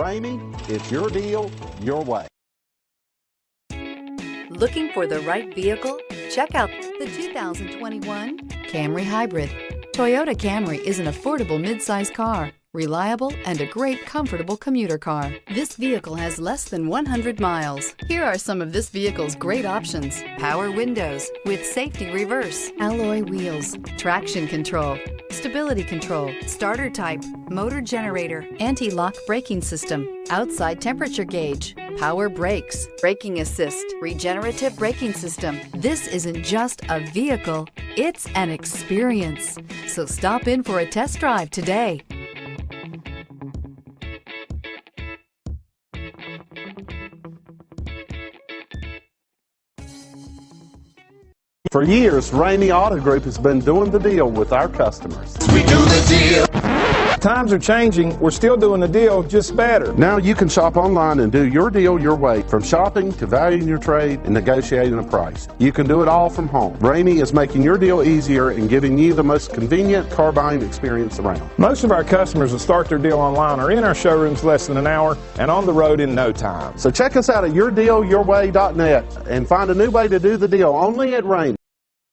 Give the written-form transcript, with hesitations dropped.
Ramey, it's your deal, your way. Looking for the right vehicle? Check out the 2021 Camry Hybrid. Toyota Camry is an affordable midsize car, reliable and a great comfortable commuter car. This vehicle has less than 100 miles. Here are some of this vehicle's great options: power windows with safety reverse, alloy wheels, traction control, stability control, starter type, motor generator, anti-lock braking system, outside temperature gauge, power brakes, braking assist, regenerative braking system. This isn't just a vehicle, it's an experience. So stop in for a test drive today. For years, Ramey Auto Group has been doing the deal with our customers. We do the deal. Times are changing. We're still doing the deal, just better. Now you can shop online and do your deal your way, from shopping to valuing your trade and negotiating a price. You can do it all from home. Ramey is making your deal easier and giving you the most convenient car buying experience around. Most of our customers that start their deal online are in our showrooms less than an hour and on the road in no time. So check us out at yourdealyourway.net and find a new way to do the deal only at Ramey.